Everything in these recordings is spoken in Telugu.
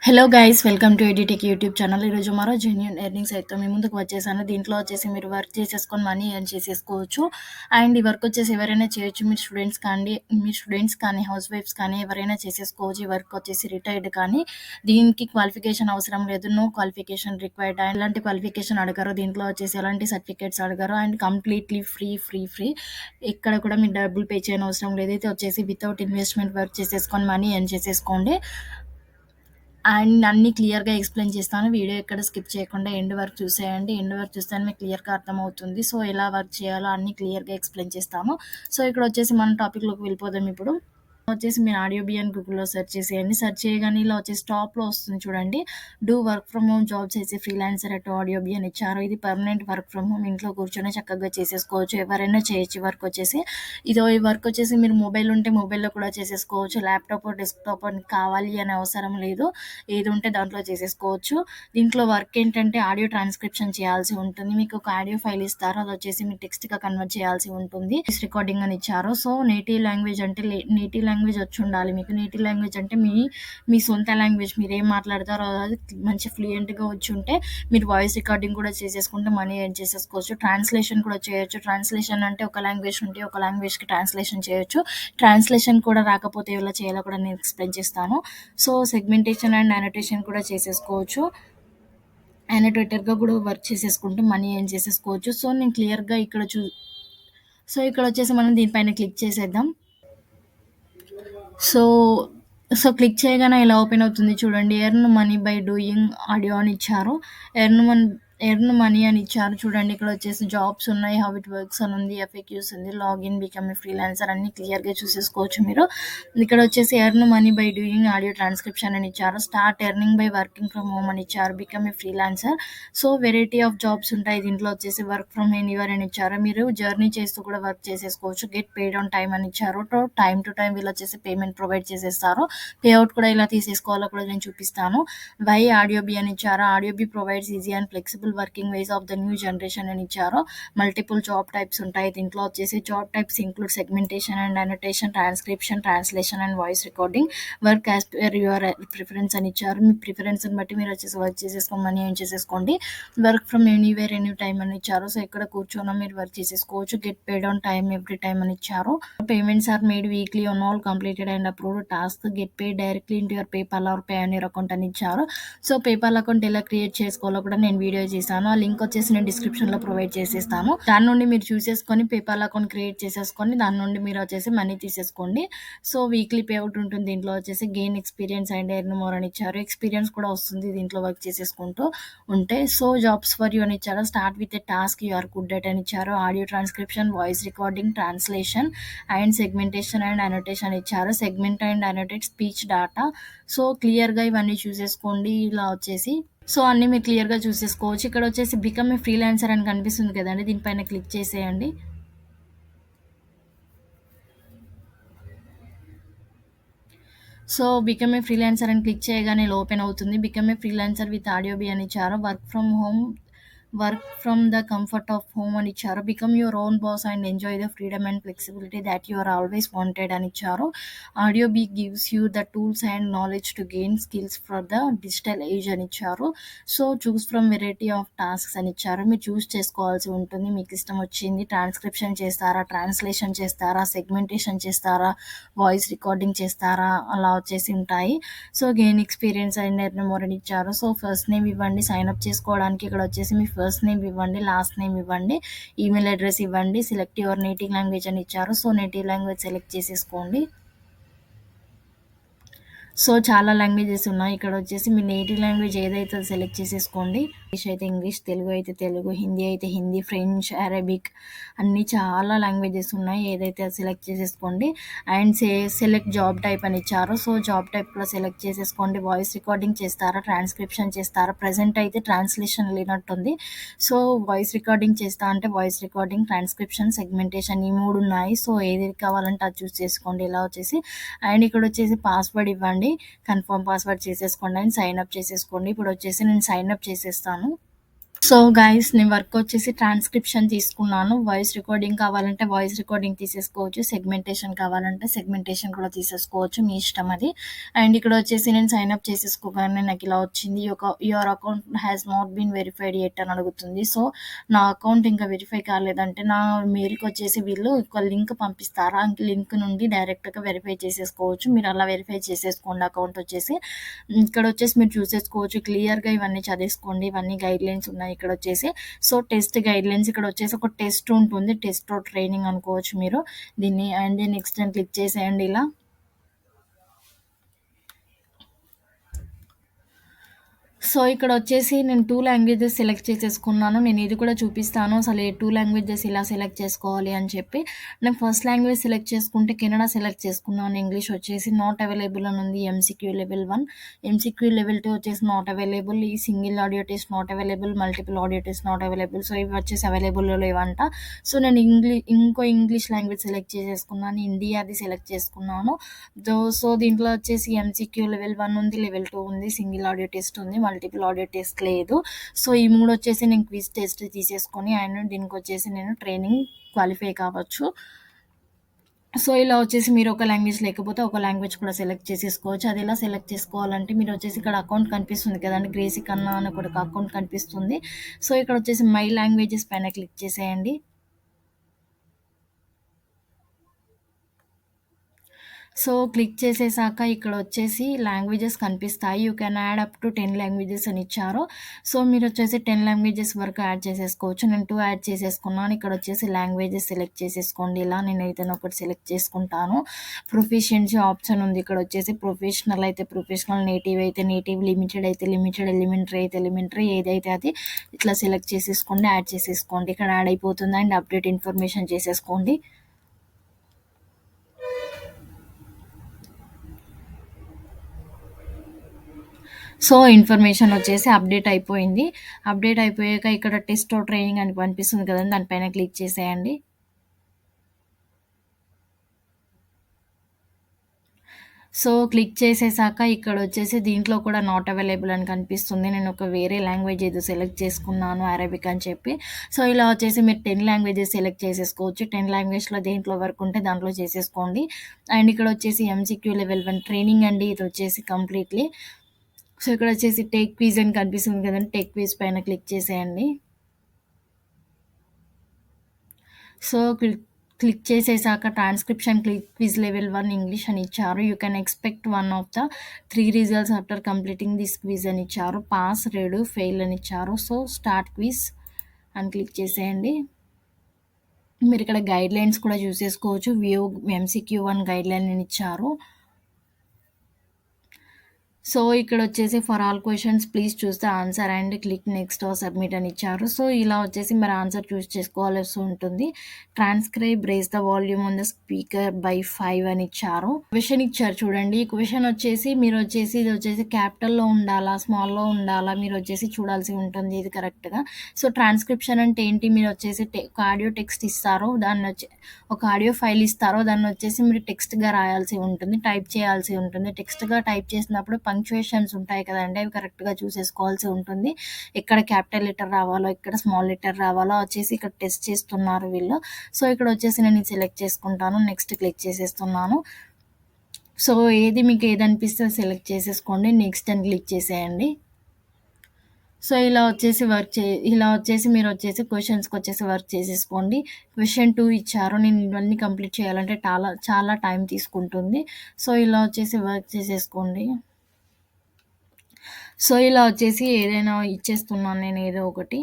Hello guys, welcome to edu tech YouTube channel. ఈరోజు మరో జెన్యూన్ ఎర్నింగ్స్ అయితే మీ ముందుకు వచ్చేసాను. దీంట్లో వచ్చేసి మీరు వర్క్ చేసేసుకొని మనీ ఎర్న్ చేసేసుకోవచ్చు. అండ్ ఈ వర్క్ వచ్చేసి ఎవరైనా చేయొచ్చు. మీరు స్టూడెంట్స్ కానీ హౌస్ వైఫ్స్ కానీ ఎవరైనా చేసేసుకోవచ్చు. ఈ వర్క్ వచ్చేసి రిటైర్డ్ కానీ దీనికి క్వాలిఫికేషన్ అవసరం లేదు. No qualification required. అండ్ ఎలాంటి క్వాలిఫికేషన్ అడగారు, దీంట్లో వచ్చేసి ఎలాంటి సర్టిఫికేట్స్ అడగారు. And completely free. ఇక్కడ కూడా మీరు డబ్బులు పే చేయని అవసరం లేదు. ఇది వచ్చేసి వితౌట్ ఇన్వెస్ట్మెంట్ వర్క్ చేసేసుకొని మనీ ఎర్న్ చేసేసుకోండి. అండ్ అన్నీ క్లియర్‌గా ఎక్స్‌ప్లెయిన్ చేస్తాను. వీడియో ఎక్కడ స్కిప్ చేయకుండా ఎండ్ వరకు చూసేయండి. ఎండ్ వరకు చూస్తేనే మీకు క్లియర్‌గా అర్థమవుతుంది. సో, ఎలా వర్క్ చేయాలో అన్నీ క్లియర్‌గా ఎక్స్‌ప్లెయిన్ చేస్తాను. సో, ఇక్కడొచ్చేసి మనం టాపిక్‌లోకి వెళ్ళిపోదాం ఇప్పుడు. వచ్చేసి మీరు ఆడియో బీ అని గూగుల్‌లో సెర్చ్ చేసేయండి. సెర్చ్ చేయగానే ఇలా వచ్చేసి టాప్‌లో వస్తుంది చూడండి. Do work from home job చేసే ఫ్రీలాన్సర్ అట్ ఆడియో బీ అని ఇచ్చారు. ఇది పర్మనెంట్ వర్క్ ఫ్రమ్ హోమ్. ఇంట్లో కూర్చొని చక్కగా చేసేసుకోవచ్చు. ఎవరైనా చేయొచ్చు. ఈ వర్క్ వచ్చేసి మీరు మొబైల్ ఉంటే మొబైల్‌లో కూడా చేసేసుకోవచ్చు. ల్యాప్‌టాప్, డెస్క్‌టాప్ అని కావాలి అనే అవసరం లేదు. ఏది ఉంటే దాంట్లో చేసేసుకోవచ్చు. దీంట్లో వర్క్ ఏంటంటే ఆడియో ట్రాన్స్క్రిప్షన్ చేయాల్సి ఉంటుంది. మీకు ఒక ఆడియో ఫైల్ ఇస్తారు. అది వచ్చేసి మీరు టెక్స్ట్‌గా కన్వర్ట్ చేయాల్సి ఉంటుంది. వాయిస్ రికార్డింగ్ అని ఇచ్చారు. సో, నేటివ్ లాంగ్వేజ్ అంటే నేటివ్ లాంగ్వేజ్ వచ్చి ఉండాలి మీకు. నేటివ్ లాంగ్వేజ్ అంటే మీ సొంత లాంగ్వేజ్. మీరేం మాట్లాడతారో అది మంచి ఫ్లూయెంట్‌గా వచ్చి ఉంటే మీరు వాయిస్ రికార్డింగ్ కూడా చేసేసుకుంటే మనీ ఎర్న్ చేసేసుకోవచ్చు. ట్రాన్స్‌లేషన్ కూడా చేయొచ్చు. ట్రాన్స్‌లేషన్ అంటే ఒక లాంగ్వేజ్ నుండి ఒక లాంగ్వేజ్‌కి ట్రాన్స్‌లేషన్ చేయొచ్చు. ట్రాన్స్‌లేషన్ కూడా రాకపోతే ఎలా చేయాలో కూడా నేను ఎక్స్‌ప్లెయిన్ చేస్తాను. సో, సెగ్మెంటేషన్ అండ్ అనోటేషన్ కూడా చేసేసుకోవచ్చు. అనోటేటర్‌గా కూడా వర్క్ చేసేసుకుంటే మనీ ఎర్న్ చేసేసుకోవచ్చు. సో, నేను క్లియర్‌గా ఇక్కడొచ్చేసి మనం దీనిపైన క్లిక్ చేసేద్దాం. సో సో క్లిక్ చేయగానే ఇలా ఓపెన్ అవుతుంది చూడండి. Earn money by doing audio అని ఇచ్చారు. ఎర్న్ మనీ అని ఇచ్చారు చూడండి. ఇక్కడ వచ్చేసి జాబ్స్ ఉన్నాయి, హౌ ఇట్ వర్క్స్ అని ఉంది, ఎఫ్ఏక్యూస్ ఉంది, లాగిన్ బికమ్ ఏ ఫ్రీలాన్సర్ అన్ని క్లియర్గా చూసేసుకోవచ్చు మీరు. ఇక్కడ వచ్చేసి earn money by doing audio transcription అని ఇచ్చారు. Start earning by working from home అని ఇచ్చారు. Become a freelancer. So variety of jobs ఉంటాయి దీంట్లో. వచ్చేసి వర్క్ ఫ్రమ్ ఎనీవేర్ అని ఇచ్చారు. మీరు జర్నీ చేస్తూ కూడా వర్క్ చేసేసుకోవచ్చు. గెట్ పేడ్ ఆన్ టైం అని ఇచ్చారు. టైం టు టైం వీళ్ళు వచ్చేసి పేమెంట్ ప్రొవైడ్ చేసేస్తారు. పేఅవుట్ కూడా ఇలా తీసేసుకోవాలో కూడా నేను చూపిస్తాను. వై ఆడియో బి అని ఇచ్చారు. Audio Bee provides easy and flexible working ways of the new generation అని ఇచ్చారు. మల్టిపుల్ జాబ్ టైప్స్ ఉంటాయి దీంట్లో. వచ్చేసి job types include segmentation and annotation, transcription, translation and voice recording. Work as per your preference అని ఇచ్చారు. మీ ప్రిఫరెన్స్ని బట్టి మీరు వచ్చేసి వర్క్ చేసేసుకొని మనీ ఏం చేసేసుకోండి. Work from anywhere any time అని ఇచ్చారు. సో ఎక్కడ కూర్చోనో మీరు వర్క్ చేసేసుకోవచ్చు. Get paid on time every time అని ఇచ్చారు. Payments are made weekly on all completed and approved task. Get paid directly into your PayPal or Payoneer account అని ఇచ్చారు. సో పేపాల్ అకౌంట్ ఎలా క్రియేట్ చేసుకోవాలో కూడా నేను వీడియో చేశాను. ఆ లింక్ వచ్చేసి నేను డిస్క్రిప్షన్లో ప్రొవైడ్ చేసేస్తాను. దాని నుండి మీరు చూసేసుకొని పేపాల్ అకౌంట్ క్రియేట్ చేసేసుకొని దాని నుండి మీరు వచ్చేసి మనీ తీసేసుకోండి. సో వీక్లీ పేఅవుట్ ఉంటుంది. దీంట్లో వచ్చేసి gain experience and earn more అని ఇచ్చారు. ఎక్స్పీరియన్స్ కూడా వస్తుంది దీంట్లో వర్క్ చేసేసుకుంటూ ఉంటే. సో జాబ్స్ ఫర్ యూ అని ఇచ్చారు. Start with a task you are good at అని ఇచ్చారు. Audio transcription, voice recording, translation and segmentation and annotation ఇచ్చారు. Segment and annotate speech data. So క్లియర్గా ఇవన్నీ చూసేసుకోండి. ఇలా వచ్చేసి సో అన్నీ మీరు క్లియర్గా చూసేసుకోవచ్చు. ఇక్కడ వచ్చేసి బికమ్ ఏ ఫ్రీలాన్సర్ అని కనిపిస్తుంది కదండి, దీనిపైన క్లిక్ చేసేయండి. సో బికమ్ ఏ ఫ్రీలాన్సర్ అని క్లిక్ చేయగానే ఇలా ఓపెన్ అవుతుంది. Become a freelancer with Audio Bee అని ఇచ్చారు. Work from the comfort of home అని ఇచ్చారు. Become your own boss and enjoy the freedom and flexibility that you are always wanted అని ఇచ్చారు. Audio Bee gives you the tools and knowledge to gain skills for the digital age అని ఇచ్చారు. So choose from variety of tasks అని ఇచ్చారు. మీరు చూస్ చేసుకోవాల్సి ఉంటుంది. మీకు ఇష్టం వచ్చింది. ట్రాన్స్క్రిప్షన్ చేస్తారా, ట్రాన్స్లేషన్ చేస్తారా, సెగ్మెంటేషన్ చేస్తారా, వాయిస్ రికార్డింగ్ చేస్తారా, అలా వచ్చేసి ఉంటాయి. So gain experience and earn more అని ఇచ్చారు. సో ఫస్ట్ నేమ్ ఇవ్వండి. సైన్ అప్ చేసుకోవడానికి ఇక్కడ వచ్చేసి మీ ఫస్ట్ నేమ్ ఇవ్వండి, లాస్ట్ నేమ్ ఇవ్వండి, ఈమెయిల్ అడ్రస్ ఇవ్వండి. సెలెక్ట్ యువర్ నేటివ్ లాంగ్వేజ్ అని ఇచ్చారు. సో నేటివ్ లాంగ్వేజ్ సెలెక్ట్ చేసేసుకోండి. సో చాలా లాంగ్వేజెస్ ఉన్నాయి. ఇక్కడ వచ్చేసి మీ నేటివ్ లాంగ్వేజ్ ఏదైతే అది సెలెక్ట్ చేసేసుకోండి. ఇంగ్లీష్ అయితే ఇంగ్లీష్, తెలుగు అయితే తెలుగు, హిందీ అయితే హిందీ, ఫ్రెంచ్, అరబిక్ అన్నీ చాలా లాంగ్వేజెస్ ఉన్నాయి. ఏదైతే అది సెలెక్ట్ చేసేసుకోండి. అండ్ సెలెక్ట్ జాబ్ టైప్ అని ఇచ్చారు. సో జాబ్ టైప్ కూడా సెలెక్ట్ చేసేసుకోండి. వాయిస్ రికార్డింగ్ చేస్తారా, ట్రాన్స్క్రిప్షన్ చేస్తారా, ప్రజెంట్ అయితే ట్రాన్స్లేషన్ లేనట్టుంది. సో వాయిస్ రికార్డింగ్ చేస్తా అంటే వాయిస్ రికార్డింగ్, ట్రాన్స్క్రిప్షన్, సెగ్మెంటేషన్ ఈ 3 ఉన్నాయి. సో ఏది కావాలంటే అది చూస్ చేసుకోండి. ఇలా వచ్చేసి అండ్ ఇక్కడ వచ్చేసి పాస్వర్డ్ ఇవ్వండి. కన్ఫర్మ్ పాస్వర్డ్ చేసేసుకోండి అండ్ సైన్ అప్ చేసేసుకోండి. ఇప్పుడు వచ్చేసి నేను సైన్ అప్ చేసేస్తాను. సో గైస్ నేను వర్క్ వచ్చేసి ట్రాన్స్క్రిప్షన్ తీసుకున్నాను. వాయిస్ రికార్డింగ్ కావాలంటే వాయిస్ రికార్డింగ్ తీసేసుకోవచ్చు. సెగ్మెంటేషన్ కావాలంటే సెగ్మెంటేషన్ కూడా తీసేసుకోవచ్చు. మీ ఇష్టం అది. అండ్ ఇక్కడ వచ్చేసి నేను సైన్ అప్ చేసేసుకోగానే నాకు ఇలా వచ్చింది. Your account has not been verified yet అని అడుగుతుంది. సో నా అకౌంట్ ఇంకా వెరిఫై కాలేదంటే నా మెయిల్కి వచ్చేసి వీళ్ళు ఒక లింక్ పంపిస్తారు. ఆ లింక్ నుండి డైరెక్ట్గా వెరిఫై చేసేసుకోవచ్చు. మీరు అలా వెరిఫై చేసేసుకోండి అకౌంట్ వచ్చేసి. ఇక్కడ వచ్చేసి మీరు చూసేసుకోవచ్చు క్లియర్గా ఇవన్నీ చదివేసుకోండి. ఇవన్నీ గైడ్ లైన్స్ ఉన్నాయి ఇక్కడ వచ్చేసి. సో టెస్ట్ గైడ్ లైన్స్ ఇక్కడ వచ్చేసి ఒక టెస్ట్ ఉంటుంది. టెస్ట్ ట్రైనింగ్ అనుకోవచ్చు మీరు దీన్ని. అండ్ నెక్స్ట్ అని క్లిక్ చేసేయండి ఇలా. సో ఇక్కడ వచ్చేసి నేను 2 లాంగ్వేజెస్ సెలెక్ట్ చేసేసుకున్నాను. నేను ఇది కూడా చూపిస్తాను. అసలు ఏ 2 లాంగ్వేజెస్ ఇలా సెలెక్ట్ చేసుకోవాలి అని చెప్పి. నేను ఫస్ట్ లాంగ్వేజ్ సెలెక్ట్ చేసుకుంటే కెనడా సెలెక్ట్ చేసుకున్నాను. ఇంగ్లీష్ వచ్చేసి నాట్ అవైలబుల్ అని ఉంది. ఎంసీక్యూ లెవెల్ 1, ఎంసీక్యూ లెవెల్ 2 వచ్చేసి నాట్ అవైలబుల్. ఈ single audio test not available, multiple audio test not available. So ఇవి వచ్చేసి అవైలబుల్లో లేవంట. సో నేను ఇంకో ఇంగ్లీష్ లాంగ్వేజ్ సెలెక్ట్ చేసేసుకున్నాను. ఇండియాది సెలెక్ట్ చేసుకున్నాను. సో దీంట్లో వచ్చేసి ఎంసీక్యూ లెవెల్ 1 ఉంది, లెవెల్ 2 ఉంది, సింగిల్ ఆడియో టెస్ట్ ఉంది, మల్టిపుల్ ఆడియో టెస్ట్ లేదు. సో ఈ 3 వచ్చేసి నేను క్విజ్ టెస్ట్ తీసేసుకొని అండ్ దీనికి వచ్చేసి నేను ట్రైనింగ్ క్వాలిఫై కావచ్చు. సో ఇలా వచ్చేసి మీరు ఒక లాంగ్వేజ్ లేకపోతే ఒక లాంగ్వేజ్ కూడా సెలెక్ట్ చేసేసుకోవచ్చు. అది ఎలా సెలెక్ట్ చేసుకోవాలంటే మీరు వచ్చేసి ఇక్కడ అకౌంట్ కనిపిస్తుంది కదండి, గ్రేసిక్ అన్న అని ఒక అకౌంట్ కనిపిస్తుంది. సో ఇక్కడ వచ్చేసి మై లాంగ్వేజెస్ పైన క్లిక్ చేసేయండి. సో క్లిక్ చేసేసాక ఇక్కడ వచ్చేసి లాంగ్వేజెస్ కనిపిస్తాయి. You can add up to 10 languages అని ఇచ్చారు. సో మీరు వచ్చేసి 10 లాంగ్వేజెస్ వరకు యాడ్ చేసేసుకోవచ్చు. నేను 2 యాడ్ చేసేసుకున్నాను. ఇక్కడ వచ్చేసి లాంగ్వేజెస్ సెలెక్ట్ చేసేసుకోండి ఇలా. నేను ఏదైనా ఒకటి సెలెక్ట్ చేసుకుంటాను. ప్రొఫిషియన్సీ ఆప్షన్ ఉంది. ఇక్కడ వచ్చేసి ప్రొఫెషనల్ అయితే ప్రొఫెషనల్, నేటివ్ అయితే నేటివ్, లిమిటెడ్ అయితే లిమిటెడ్, ఎలిమెంటరీ అయితే ఎలిమెంటరీ, ఏదైతే అది ఇట్లా సెలెక్ట్ చేసేసుకోండి, యాడ్ చేసేసుకోండి. ఇక్కడ యాడ్ అయిపోతుంది అండ్ అప్డేట్ ఇన్ఫర్మేషన్ చేసేసుకోండి. సో ఇన్ఫర్మేషన్ వచ్చేసి అప్డేట్ అయిపోయింది. అప్డేట్ అయిపోయాక ఇక్కడ టెస్ట్ ట్రైనింగ్ అని కనిపిస్తుంది కదండి, దానిపైన క్లిక్ చేసేయండి. సో క్లిక్ చేసేసాక ఇక్కడ వచ్చేసి దీంట్లో కూడా నాట్ అవైలబుల్ అని కనిపిస్తుంది. నేను ఒక వేరే లాంగ్వేజ్ ఏదో సెలెక్ట్ చేసుకున్నాను, అరబిక్ అని చెప్పి. సో ఇలా వచ్చేసి మీరు 10 లాంగ్వేజెస్ సెలెక్ట్ చేసేసుకోవచ్చు. 10 లాంగ్వేజ్లో దేంట్లో వర్క్ ఉంటే దాంట్లో చేసేసుకోండి. అండ్ ఇక్కడ వచ్చేసి ఎంసీక్యూ లెవెల్ 1 ట్రైనింగ్ అండి ఇది వచ్చేసి కంప్లీట్లీ. సో ఇక్కడ వచ్చేసి టేక్ క్విజ్ అని కనిపిస్తుంది కదండి, టేక్ క్విజ్ పైన క్లిక్ చేసేయండి. సో క్లిక్ చేసేసాక ట్రాన్స్క్రిప్షన్ క్విజ్ లెవెల్ 1 ఇంగ్లీష్ అని ఇచ్చారు. You can expect one of the 3 results after completing this quiz అని ఇచ్చారు. పాస్, రెడ్, ఫెయిల్ అని ఇచ్చారు. సో స్టార్ట్ క్విజ్ అని క్లిక్ చేసేయండి. మీరు ఇక్కడ గైడ్ లైన్స్ కూడా చూసేసుకోవచ్చు. వ్యూ ఎంసీక్యూ 1 గైడ్ లైన్ అని ఇచ్చారు. సో ఇక్కడ వచ్చేసి for all questions please choose the answer and click next are submit అని ఇచ్చారు. సో ఇలా వచ్చేసి మరి ఆన్సర్ చూస్ చేసుకోవాల్సి ఉంటుంది. Transcribe raise the volume on the speaker by 5 అని ఇచ్చారు. క్వశ్చన్ ఇచ్చారు చూడండి. ఈ క్వశ్చన్ వచ్చేసి మీరు వచ్చేసి ఇది వచ్చేసి క్యాపిటల్లో ఉండాలా, స్మాల్లో ఉండాలా, మీరు వచ్చేసి చూడాల్సి ఉంటుంది ఇది కరెక్ట్గా. సో ట్రాన్స్క్రిప్షన్ అంటే ఏంటి, మీరు వచ్చేసి ఒక ఆడియో టెక్స్ట్ ఇస్తారో దాన్ని వచ్చి ఒక ఆడియో ఫైల్ ఇస్తారో దాన్ని వచ్చేసి మీరు టెక్స్ట్గా రాయాల్సి ఉంటుంది, టైప్ చేయాల్సి ఉంటుంది. టెక్స్ట్గా టైప్ చేసినప్పుడు పంక్చుయేషన్స్ ఉంటాయి కదండి, అవి కరెక్ట్గా చూసేసుకోవాల్సి ఉంటుంది. ఎక్కడ క్యాపిటల్ లెటర్ రావాలో, ఎక్కడ స్మాల్ లెటర్ రావాలో వచ్చేసి ఇక్కడ టెస్ట్ చేస్తున్నారు వీళ్ళు. సో ఇక్కడ వచ్చేసి నేను సెలెక్ట్ చేసుకుంటాను, నెక్స్ట్ క్లిక్ చేసేస్తున్నాను. సో మీకు ఏది అనిపిస్తే సెలెక్ట్ చేసేసుకోండి, నెక్స్ట్ అని క్లిక్ చేసేయండి. సో ఇలా వచ్చేసి మీరు వచ్చేసి క్వశ్చన్స్కి వచ్చేసి వర్క్ చేసేసుకోండి. క్వశ్చన్ 2 ఇచ్చారు. నేను ఇవన్నీ కంప్లీట్ చేయాలంటే చాలా చాలా టైం తీసుకుంటుంది. సో ఇలా వచ్చేసి వర్క్ చేసేసుకోండి. సో ఇలా వచ్చేసి ఏదైనా ఇచ్చేస్తున్నాను నేను ఏదో ఒకటి.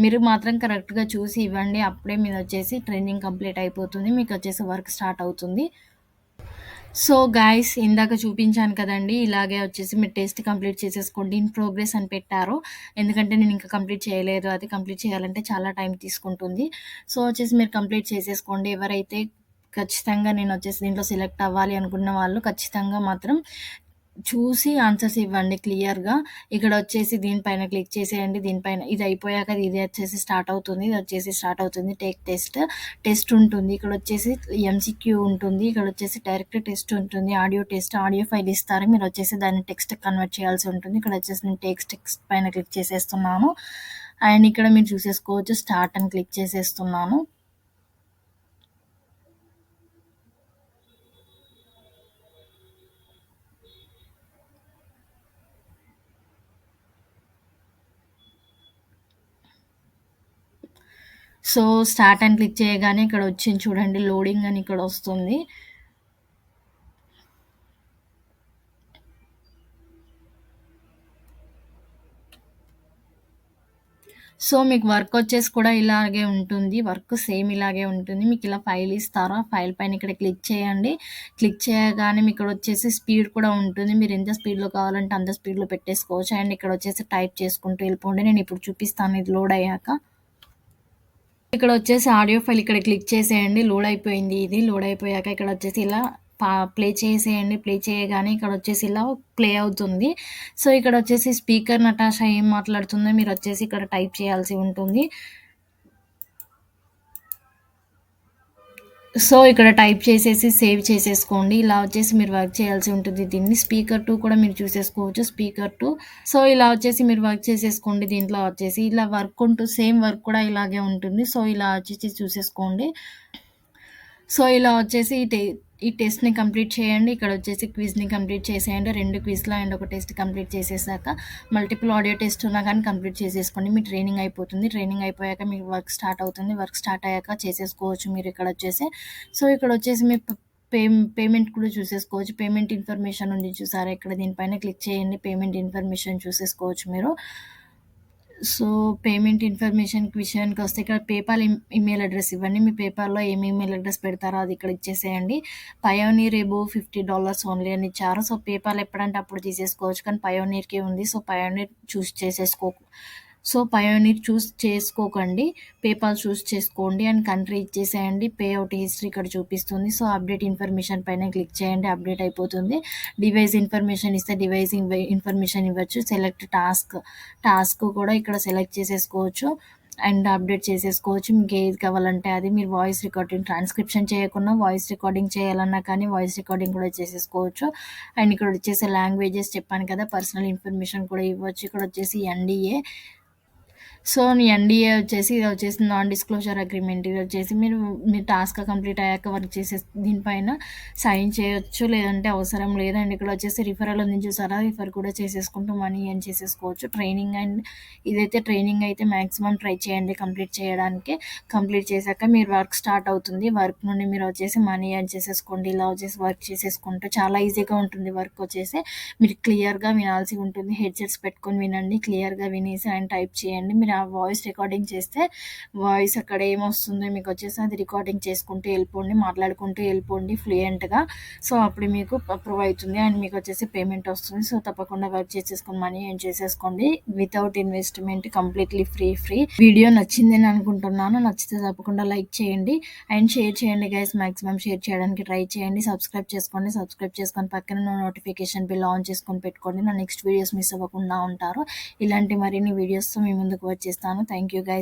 మీరు మాత్రం కరెక్ట్గా చూసి ఇవ్వండి, అప్పుడే మీరు వచ్చేసి ట్రైనింగ్ కంప్లీట్ అయిపోతుంది, మీకు వచ్చేసి వర్క్ స్టార్ట్ అవుతుంది. సో గైస్ ఇందాక చూపించాను కదండి, ఇలాగే వచ్చేసి మీరు టెస్ట్ కంప్లీట్ చేసేసుకోండి. ఇన్ ప్రోగ్రెస్ అని పెట్టారు, ఎందుకంటే నేను ఇంకా కంప్లీట్ చేయలేదు. అది కంప్లీట్ చేయాలంటే చాలా టైం తీసుకుంటుంది. సో వచ్చేసి మీరు కంప్లీట్ చేసేసుకోండి. ఎవరైతే ఖచ్చితంగా నేను వచ్చేసి దీంట్లో సెలెక్ట్ అవ్వాలి అనుకున్న వాళ్ళు ఖచ్చితంగా మాత్రం చూసి ఆన్సర్స్ ఇవ్వండి క్లియర్‌గా. ఇక్కడొచ్చేసి దీనిపైన క్లిక్ చేసేయండి. దీనిపైన ఇది అయిపోయాక ఇది వచ్చేసి స్టార్ట్ అవుతుంది. ఇది వచ్చేసి స్టార్ట్ అవుతుంది. Take test. టెస్ట్ ఉంటుంది. ఇక్కడొచ్చేసి ఎంసీక్యూ ఉంటుంది. ఇక్కడొచ్చేసి డైరెక్ట్ టెస్ట్ ఉంటుంది. Audio test. ఆడియో ఫైల్ ఇస్తారు. మీరొచ్చేసి దాన్ని టెక్స్ట్‌కి కన్వర్ట్ చేయాల్సి ఉంటుంది. ఇక్కడొచ్చేసి నేను టెక్స్ట్ పైన క్లిక్ చేసేస్తున్నాను. అండ్ ఇక్కడ మీరు చూసేసుకోవచ్చు స్టార్ట్ అని క్లిక్ చేసేస్తున్నాను. సో, స్టార్ట్ అని క్లిక్ చేయగానే ఇక్కడ వచ్చింది చూడండి లోడింగ్ అని ఇక్కడ వస్తుంది. సో, మీకు వర్క్ వచ్చేసి కూడా ఇలాగే ఉంటుంది. వర్క్ సేమ్ ఇలాగే ఉంటుంది. మీకు ఇలా ఫైల్ ఇస్తారు. ఆ ఫైల్ పైన ఇక్కడ క్లిక్ చేయండి. క్లిక్ చేయగానే మీకు ఇక్కడ వచ్చేసి స్పీడ్ కూడా ఉంటుంది. మీరు ఎంత స్పీడ్‌లో కావాలంటే అంత స్పీడ్‌లో పెట్టేసుకోవచ్చు. అండ్ ఇక్కడ వచ్చేసి టైప్ చేసుకుంటూ వెళ్ళిపోండి. నేను ఇప్పుడు చూపిస్తాను ఇది లోడ్ అయ్యాక. ఇక్కడ వచ్చేసి ఆడియో ఫైల్ ఇక్కడ క్లిక్ చేసేయండి. లోడ్ అయిపోయింది ఇది. లోడ్ అయిపోయాక ఇక్కడ వచ్చేసి ఇలా ప్లే చేసేయండి. ప్లే చేయగానే ఇక్కడ వచ్చేసి ఇలా ప్లే అవుతుంది. సో, ఇక్కడ వచ్చేసి స్పీకర్ నటాషా ఏం మాట్లాడుతుందో మీరు వచ్చేసి ఇక్కడ టైప్ చేయాల్సి ఉంటుంది. సో, ఇక్కడ టైప్ చేసేసి సేవ్ చేసేసుకోండి. ఇలా వచ్చేసి మీరు వర్క్ చేయాల్సి ఉంటుంది దీన్ని. స్పీకర్ 2 కూడా మీరు చూసేసుకోవచ్చు. స్పీకర్ 2. సో, ఇలా వచ్చేసి మీరు వర్క్ చేసేసుకోండి దీంట్లో వచ్చేసి. ఇలా వర్క్ సేమ్ వర్క్ కూడా ఇలాగే ఉంటుంది. సో, ఇలా వచ్చేసి చూసేసుకోండి. సో, ఇలా వచ్చేసి ఈ టెస్ట్‌ని కంప్లీట్ చేయండి. ఇక్కడ వచ్చేసి క్విజ్‌ని కంప్లీట్ చేసేయండి. 2 క్విజ్‌లు అండ్ ఒక టెస్ట్ కంప్లీట్ చేసేసాక మల్టిపుల్ ఆడియో టెస్ట్ ఉన్నా కానీ కంప్లీట్ చేసేసుకోండి. మీ ట్రైనింగ్ అయిపోతుంది. ట్రైనింగ్ అయిపోయాక మీకు వర్క్ స్టార్ట్ అవుతుంది. వర్క్ స్టార్ట్ అయ్యాక చేసేసుకోవచ్చు మీరు ఇక్కడ వచ్చేసి. సో, ఇక్కడ వచ్చేసి మీ పేమెంట్ కూడా చూసేసుకోవచ్చు. పేమెంట్ ఇన్ఫర్మేషన్ ఉంది చూసారా ఇక్కడ దీనిపైన క్లిక్ చేయండి. పేమెంట్ ఇన్ఫర్మేషన్ చూసేసుకోవచ్చు మీరు. సో, పేమెంట్ ఇన్ఫర్మేషన్‌కి విషయానికొస్తే ఇక్కడ పేపాల్ ఈమెయిల్ అడ్రెస్ ఇవ్వండి. మీ పేపాల్‌లో ఏం ఈమెయిల్ అడ్రెస్ పెడతారో అది ఇక్కడ ఇచ్చేసేయండి. పయోనీర్ అబోవ్ $50 ఓన్లీ అని ఇచ్చారు. సో, పేపాల్ ఎప్పుడంటే అప్పుడు తీసేసుకోవచ్చు. కానీ పయోనీర్‌కే ఉంది. సో, పయోనీర్ చూస్ చేసుకోకండి. పేపాల్ చూస్ చేసుకోండి అండ్ కంట్రీ ఇచ్చేసేయండి. పే అవుట్ హిస్టరీ ఇక్కడ చూపిస్తుంది. సో, అప్డేట్ ఇన్ఫర్మేషన్ పైన క్లిక్ చేయండి. అప్డేట్ అయిపోతుంది. డివైస్ ఇన్ఫర్మేషన్ ఇస్తే డివైస్ ఇన్ఫర్మేషన్ ఇవ్వచ్చు. సెలెక్ట్ టాస్క్ కూడా ఇక్కడ సెలెక్ట్ చేసేసుకోవచ్చు అండ్ అప్డేట్ చేసేసుకోవచ్చు. మీకు ఏది కావాలంటే అది. మీరు వాయిస్ రికార్డింగ్ ట్రాన్స్క్రిప్షన్ చేయకున్నా వాయిస్ రికార్డింగ్ చేయాలన్నా కానీ వాయిస్ రికార్డింగ్ కూడా చేసేసుకోవచ్చు. అండ్ ఇక్కడ వచ్చేసి లాంగ్వేజెస్ చెప్పాను కదా, పర్సనల్ ఇన్ఫర్మేషన్ కూడా ఇవ్వచ్చు. ఇక్కడ వచ్చేసి ఎన్డీఏ. సో, ఎన్‌డీఏ వచ్చేసి ఇది వచ్చేసి నాన్ డిస్క్లోజర్ అగ్రీమెంట్. ఇది వచ్చేసి మీ టాస్క్ కంప్లీట్ అయ్యాక వర్క్ దీనిపైన సైన్ చేయొచ్చు. లేదంటే అవసరం లేదు. అండ్ ఇక్కడ వచ్చేసి రిఫరల్ ఉంది చూసారా? రిఫర్ కూడా చేసేసుకుంటూ మనీ ఎర్న్ చేసేసుకోవచ్చు. ట్రైనింగ్ అండ్ ఇదైతే ట్రైనింగ్ అయితే మాక్సిమం ట్రై చేయండి కంప్లీట్ చేయడానికి. కంప్లీట్ చేశాక మీరు వర్క్ స్టార్ట్ అవుతుంది. వర్క్ నుండి మీరు వచ్చేసి మనీ ఎర్న్ చేసేసుకోండి. ఇలా వచ్చేసి వర్క్ చేసేసుకుంటూ చాలా ఈజీగా ఉంటుంది వర్క్ వచ్చేసి. మీరు క్లియర్‌గా వినాల్సి ఉంటుంది. హెడ్‌సెట్స్ పెట్టుకొని వినండి. క్లియర్‌గా వినేసి అండ్ టైప్ చేయండి. మీరు ఆ వాయిస్ రికార్డింగ్ చేస్తే వాయిస్ అక్కడ ఏమొస్తుందో మీకు వచ్చేసి అది రికార్డింగ్ చేసుకుంటూ వెళ్ళిపోండి. మాట్లాడుకుంటూ వెళ్ళిపోండి ఫ్లూయెంట్‌గా. సో, అప్పుడు మీకు అప్రూవ్ అవుతుంది అండ్ మీకు వచ్చేసి పేమెంట్ వస్తుంది. సో, తప్పకుండా వర్క్ చేసేసుకొని మనీ ఎర్న్ చేసేసుకోండి. Without investment completely free. Video నచ్చిందని అనుకుంటున్నాను. నచ్చితే తప్పకుండా లైక్ చేయండి అండ్ షేర్ చేయండి గైస్. మాక్సిమం షేర్ చేయడానికి ట్రై చేయండి. సబ్స్క్రైబ్ చేసుకొని పక్కన నోటిఫికేషన్ బిల్ ఆన్ చేసుకొని పెట్టుకోండి. నా నెక్స్ట్ వీడియోస్ మిస్ అవ్వకుండా ఉంటారు. ఇలాంటి మరిన్ని వీడియోస్‌తో మీ ముందుకు వచ్చేస్తాను. Thank you guys.